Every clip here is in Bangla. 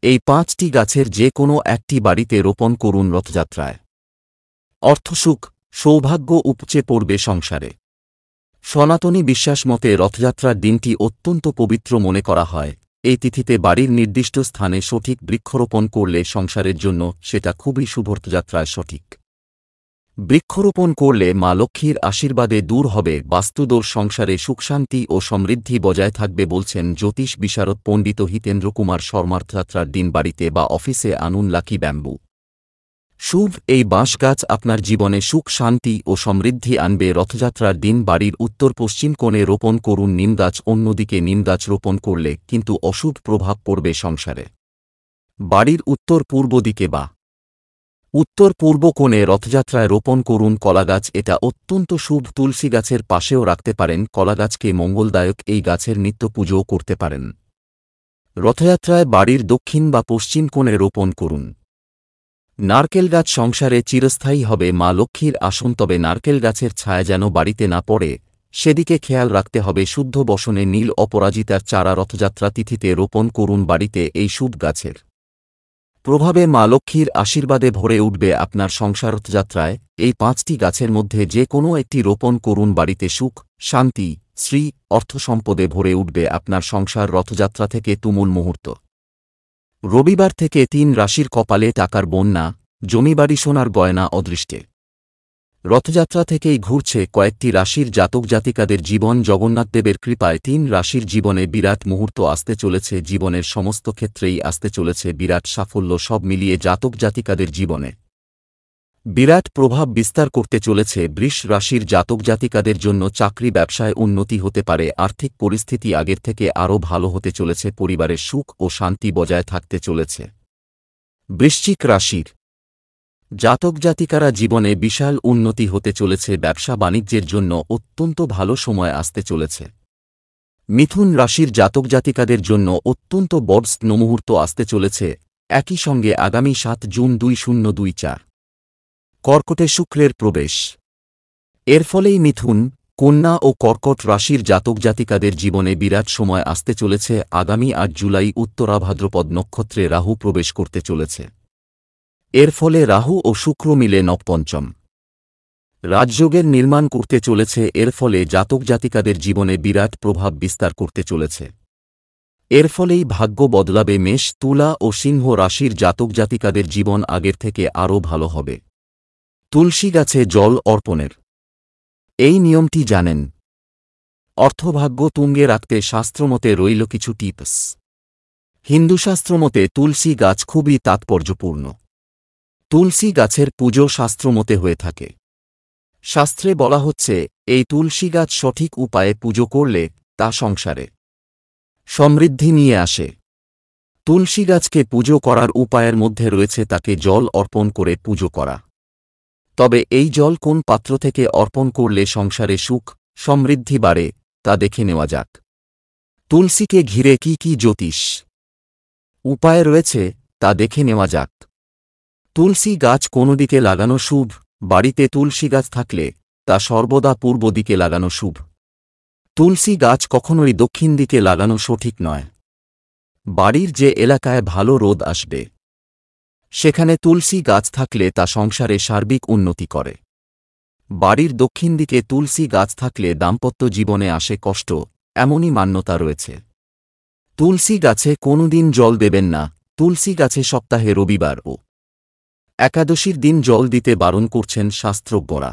এই 5টি গাছের যে কোনো একটি বাড়িতে রোপণ করুন রথযাত্রায়। অর্থসুখ, সৌভাগ্য উপচে পড়বে সংসারে। সনাতনী বিশ্বাস মতে রথযাত্রার দিনটি অত্যন্ত পবিত্র মনে করা হয়। এই তিথিতে বাড়ির নির্দিষ্ট স্থানে সঠিক বৃক্ষরোপণ করলে সংসারের জন্য সেটা খুবই শুভ। রথযাত্রায় সঠিক বৃক্ষরোপণ করলে মা লক্ষ্মীর আশীর্বাদে দূর হবে বাস্তুদোষ, সংসারে সুখশান্তি ও সমৃদ্ধি বজায় থাকবে বলছেন জ্যোতিষ বিশারদ পণ্ডিত হিতেন্দ্র কুমার শর্মা। রথযাত্রার দিন বাড়িতে বা অফিসে আনুন লাকি ব্যাম্বু। শুভ এই বাঁশ গাছ আপনার জীবনে সুখ, শান্তি ও সমৃদ্ধি আনবে। রথযাত্রার দিন বাড়ির উত্তর পশ্চিম কোণে রোপণ করুন নিম গাছ। অন্যদিকে নিম গাছ রোপণ করলে কিন্তু অশুভ প্রভাব পড়বে সংসারে। বাড়ির উত্তর পূর্ব দিকে বা উত্তর পূর্ব কোণে রথযাত্রায় রোপণ করুন কলাগাছ। এটা অত্যন্ত শুভ। তুলসী গাছের পাশেও রাখতে পারেন। কলাগাছকে মঙ্গলদায়ক এই গাছের নিত্য পুজোও করতে পারেন। রথযাত্রায় বাড়ির দক্ষিণ বা পশ্চিম কোণে রোপণ করুন নারকেল গাছ। সংসারে চিরস্থায়ী হবে মা লক্ষ্মীর আসন। তবে নারকেল গাছের ছায়া যেন বাড়িতে না পড়ে, সেদিকে খেয়াল রাখতে হবে। শুদ্ধ বসনে নীল অপরাজিতার চারা রথযাত্রা তিথিতে রোপণ করুন বাড়িতে। এই শুভ গাছের প্রভাবে মা লক্ষ্মীর আশীর্বাদে ভরে উঠবে আপনার সংসার। রথযাত্রায় এই 5টি গাছের মধ্যে যে কোনো একটি রোপণ করুন বাড়িতে। সুখ, শান্তি, শ্রী, অর্থ সম্পদে ভরে উঠবে আপনার সংসার। রথযাত্রা থেকে তুমুল মুহূর্ত। রবিবার থেকে 3 রাশির কপালে টাকার বন্যা, জমিবাড়ি, সোনার গয়না অদৃষ্টে। রথযাত্রা থেকেই ঘুরছে কয়েকটি রাশির জাতক জাতিকাদের জীবন। জগন্নাথদেবের কৃপায় 3 রাশির জীবনে বিরাট মুহূর্ত আসতে চলেছে। জীবনের সমস্ত ক্ষেত্রেই আসতে চলেছে বিরাট সাফল্য। সব মিলিয়ে জাতক জাতিকাদের জীবনে বিরাট প্রভাব বিস্তার করতে চলেছে। বৃষ রাশির জাতক জাতিকাদের জন্য চাকরি ব্যবসায় উন্নতি হতে পারে। আর্থিক পরিস্থিতি আগের থেকে আরও ভালো হতে চলেছে। পরিবারের সুখ ও শান্তি বজায় থাকতে চলেছে। বৃশ্চিক রাশির জাতক জাতিকারা জীবনে বিশাল উন্নতি হতে চলেছে। ব্যবসা বাণিজ্যের জন্য অত্যন্ত ভালো সময় আসতে চলেছে। মিথুন রাশির জাতক জাতিকাদের জন্য অত্যন্ত বড় মুহূর্ত আসতে চলেছে। একই সঙ্গে আগামী 7 জুন 2024 কর্কটে শুক্রের প্রবেশ। এর ফলেই মিথুন, কন্যা ও কর্কট রাশির জাতক জাতিকাদের জীবনে বিরাট সময় আসতে চলেছে। আগামী 8 জুলাই উত্তরা ভাদ্রপদ নক্ষত্রে রাহু প্রবেশ করতে চলেছে। এর ফলে রাহু ও শুক্র মিলে নবপঞ্চম রাজযোগের নির্মাণ করতে চলেছে। এর ফলে জাতক জাতিকাদের জীবনে বিরাট প্রভাব বিস্তার করতে চলেছে। এর ফলেই ভাগ্য বদলাবে। মেষ, তুলা ও সিংহ রাশির জাতক জাতিকাদের জীবন আগের থেকে আরও ভালো হবে। তুলসী গাছে জল অর্পণের এই নিয়মটি জানেন? অর্থভাগ্য তুঙ্গে রাখতে শাস্ত্রমতে রইল কিছু টিপস। হিন্দুশাস্ত্রমতে তুলসী গাছ খুবই তাৎপর্যপূর্ণ। তুলসী গাছের পুজো শাস্ত্রমতে হয়ে থাকে। শাস্ত্রে বলা হচ্ছে এই তুলসী গাছ সঠিক উপায়ে পুজো করলে তা সংসারে সমৃদ্ধি নিয়ে আসে। তুলসী গাছকে পুজো করার উপায়ের মধ্যে রয়েছে তাকে জল অর্পণ করে পুজো করা। তবে এই জল কোন পাত্র থেকে অর্পণ করলে সংসারে সুখ সমৃদ্ধি বাড়ে তা দেখে নেওয়া যাক। তুলসীকে ঘিরে কি কি জ্যোতিষ উপায় রয়েছে তা দেখে নেওয়া যাক। তুলসী গাছ কোন দিকে লাগানো শুভ? বাড়িতে তুলসী গাছ থাকলে তা সর্বদা পূর্ব দিকে লাগানো শুভ। তুলসী গাছ কখনোই দক্ষিণ দিকে লাগানো সঠিক নয়। বাড়ির যে এলাকায় ভালো রোদ আসবে সেখানে তুলসী গাছ থাকলে তা সংসারে সার্বিক উন্নতি করে। বাড়ির দক্ষিণ দিকে তুলসী গাছ থাকলে দাম্পত্য জীবনে আসে কষ্ট, এমনই মান্যতা রয়েছে। তুলসী গাছে কোনোদিন জল দেবেন না। তুলসী গাছে সপ্তাহে রবিবার ও একাদশীর দিন জল দিতে বারণ করছেন শাস্ত্রজ্ঞরা।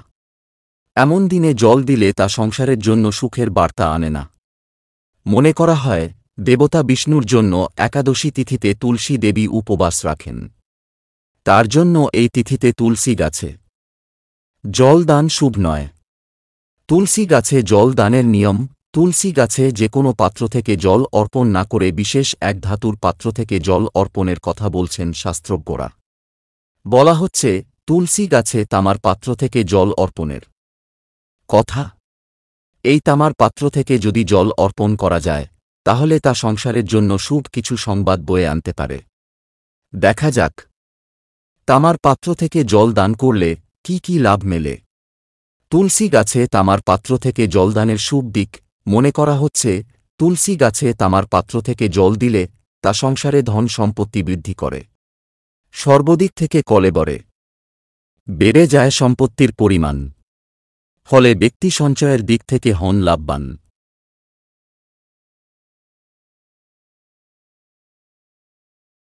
এমন দিনে জল দিলে তা সংসারের জন্য সুখের বার্তা আনে না। মনে করা হয় দেবতা বিষ্ণুর জন্য একাদশী তিথিতে তুলসী দেবী উপবাস রাখেন। তার জন্য এই তিথিতে তুলসী গাছে জল দান শুভ নয়। তুলসী গাছে জল দানের নিয়ম: তুলসী গাছে যে কোনো পাত্র থেকে জল অর্পণ না করে বিশেষ এক ধাতুর পাত্র থেকে জল অর্পণের কথা বলছেন শাস্ত্রজ্ঞরা। বলা হচ্ছে তুলসী গাছে তামার পাত্র থেকে জল অর্পণের কথা। এই তামার পাত্র থেকে যদি জল অর্পণ করা যায় তাহলে তা সংসারের জন্য শুভ কিছু সংবাদ বয়ে আনতে পারে। দেখা যাক তামার পাত্র থেকে জল দান করলে কি কি লাভ মেলে। তুলসী গাছে তামার পাত্র থেকে জলদানের শুভ দিক: মনে করা হচ্ছে তুলসী গাছে তামার পাত্র থেকে জল দিলে তা সংসারে ধন সম্পত্তি বৃদ্ধি করে। সর্বদিক থেকে কলেবরে বেড়ে যায় সম্পত্তির পরিমাণ, ফলে ব্যক্তি সঞ্চয়ের দিক থেকে হন লাভবান।